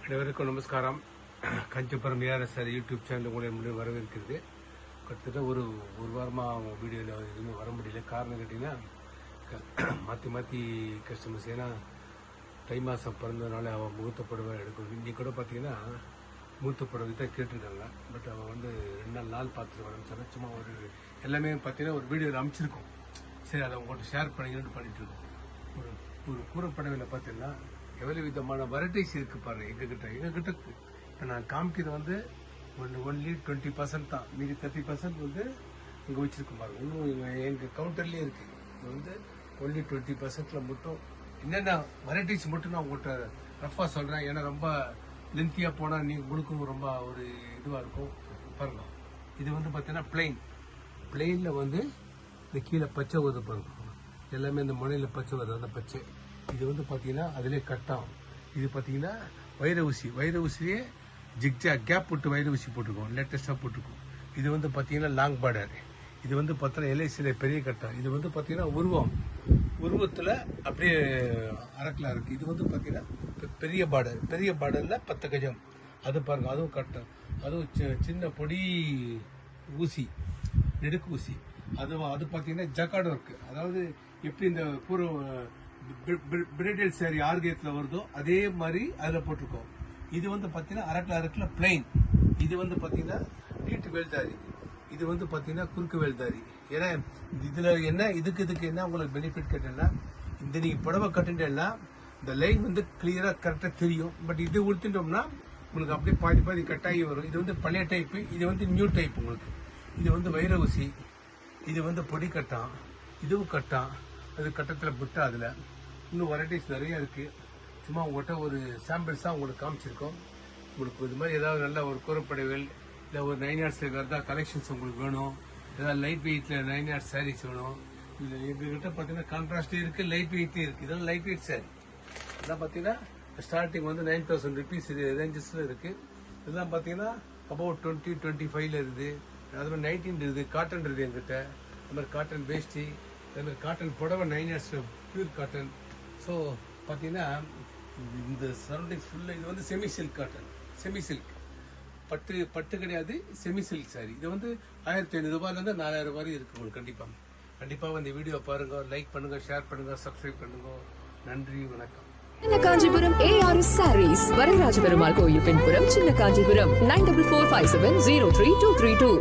அனைவருக்கும் நமஸ்காரம். Kanchipuram ARS sir YouTube channel உங்களை முன்னாடி வரவேற்கிறது. கிட்டத்தட்ட ஒரு வாரமாக அவங்க வீடியோவில் எதுவுமே வர முடியல. காரணம் கேட்டிங்கன்னா மாற்றி கஸ்டமர்ஸ், ஏன்னா தை மாதம் பிறந்ததுனால அவன் முகூர்த்த புடவை எடுக்கணும். இன்றைக்கி கூட பார்த்தீங்கன்னா முகூர்த்த புடவை தான் கேட்டுருக்காங்க. பட் அவன் வந்து 2 நாள் பார்த்துட்டு வரேன்னு சொன்னால் சும்மா ஒரு எல்லாமே பார்த்தீங்கன்னா ஒரு வீடியோவில் அமைச்சிருக்கோம். சரி, அதை உங்கள்கிட்ட ஷேர் பண்ணிக்கணும்னு பண்ணிட்டு இருக்கோம். ஒரு கூரைப்படவையில் பார்த்தீங்கன்னா எவ்வளவு விதமான வெரைட்டிஸ் இருக்கு பாருங்க. எங்ககிட்ட இப்போ நான் காமிக்கிறது வந்து ஒன்லி 20% தான். மீதி 30% வந்து இங்கே வச்சிருக்கோம் பாருங்க. இன்னும் எங்கள் கவுண்டர்லேயே இருக்கு. இது வந்து ஒன்லி 20%ல மட்டும் என்னென்ன வெரைட்டிஸ் மட்டும் நான் உங்கள்கிட்ட ரஃபாக சொல்கிறேன். ஏன்னா ரொம்ப லென்த்தியாக போனால் உங்களுக்கும் ரொம்ப ஒரு இதுவாக இருக்கும். பாருங்க, இது வந்து பார்த்தீங்கன்னா பிளெயினில் வந்து இந்த கீழே பச்சை வருது பாருங்க. எல்லாமே இந்த முனையில் பச்சை வருது, அந்த பச்சை. இது வந்து பார்த்தீங்கன்னா அதிலே கட்டம். இது பார்த்தீங்கன்னா வைர ஊசியே ஜிக்ஜா கேப் விட்டு வைர ஊசி போட்டுருக்கோம், லேட்டஸ்டாக போட்டுருக்கோம். இது வந்து பார்த்தீங்கன்னா லாங் பார்டர். இது வந்து பார்த்தீங்கன்னா எல்ஐசியில் பெரிய கட்டம். இது வந்து பார்த்தீங்கன்னா உருவத்தில் அப்படியே அரக்கில் இருக்குது. இது வந்து பார்த்தீங்கன்னா பெரிய பார்டரில் 10 கஜம். அது பாருங்கள், அதுவும் கட்டம். அதுவும் சின்ன பொடி ஊசி, நெடுக்கு ஊசி. அது பார்த்தீங்கன்னா ஜக்கார்டு ஒர்க்கு. அதாவது எப்படி இந்த பிரைடல் சாரி ஆர்கேத்தில் வருதோ அதே மாதிரி அதில் போட்டிருக்கோம். இது வந்து பார்த்தீங்கன்னா அரக்கில் பிளைன். இது வந்து பார்த்தீங்கன்னா நீட்டு வேல்தாரி. இது வந்து பார்த்தீங்கன்னா குறுக்கு வேல்தாரி. ஏன்னா இதில் என்ன இதுக்கு என்ன உங்களுக்கு பெனிஃபிட் கேட்டீங்கன்னா, இந்த நீங்கள் புடவை கட்டுட்டேன்னா இந்த லைன் வந்து கிளியராக கரெக்டாக தெரியும். பட் இது உடுத்துட்டோம்னா உங்களுக்கு அப்படியே பாதி கட்டாகி வரும். இது வந்து பழைய டைப்பு, இது வந்து நியூ டைப் உங்களுக்கு. இது வந்து வைர ஊசி, இது வந்து பொடி கட்டம், இதுவும் கட்டம். அது கட்டத்தில் புட்டா. அதில் இன்னும் வெரைட்டிஸ் நிறைய இருக்குது. சும்மா உங்கள்கிட்ட ஒரு சாம்பிள்ஸ் தான் உங்களுக்கு காமிச்சிருக்கோம். உங்களுக்கு இது மாதிரி ஏதாவது நல்ல ஒரு கூரைப்படவைகள் இல்லை ஒரு 9 yards வேறு கலெக்ஷன்ஸ் உங்களுக்கு வேணும், ஏதாவது லைட் வெயிட்டில் 9 yards சாரீஸ் வேணும். இல்லை எங்ககிட்ட பார்த்தீங்கன்னா கான்ட்ராஸ்ட்லேயும் இருக்குது, லைட் வெயிட்லேயும் இருக்குது. இதெல்லாம் லைட் வெயிட் சாரி. இதெல்லாம் பார்த்தீங்கன்னா ஸ்டார்டிங் வந்து 9,000 rupees ரேஞ்சஸில் இருக்குது. இதெல்லாம் பார்த்தீங்கன்னா அபவுட் 20-25 இருக்குது. அது மாதிரி 19 இருக்குது. காட்டன் இருக்குது எங்கிட்ட. அது மாதிரி காட்டன் வேஷ்டி, அது மாதிரி காட்டன் புடவை 9 yards பியூர் காட்டன். ஸோ பார்த்தீங்கன்னா இந்த சரௌண்டிங்ஸ் ஃபுல்லாக இது வந்து செமி சில்க் பட்டு கிடையாது, செமி சில்க் சாரி. இது வந்து 1,500 ரூபாயிலேருந்து 4,000 ரூபாய் இருக்கு உங்களுக்கு. கண்டிப்பாக இந்த வீடியோ பாருங்க, லைக் பண்ணுங்க, ஷேர் பண்ணுங்க, சப்ஸ்கிரைப் பண்ணுங்க. நன்றி, வணக்கம். சின்ன காஞ்சிபுரம் ஏஆர்எஸ் சாரீஸ், வரதராஜ பெருமாள் கோயில் பின்புறம், சின்ன காஞ்சிபுரம் 9445703232.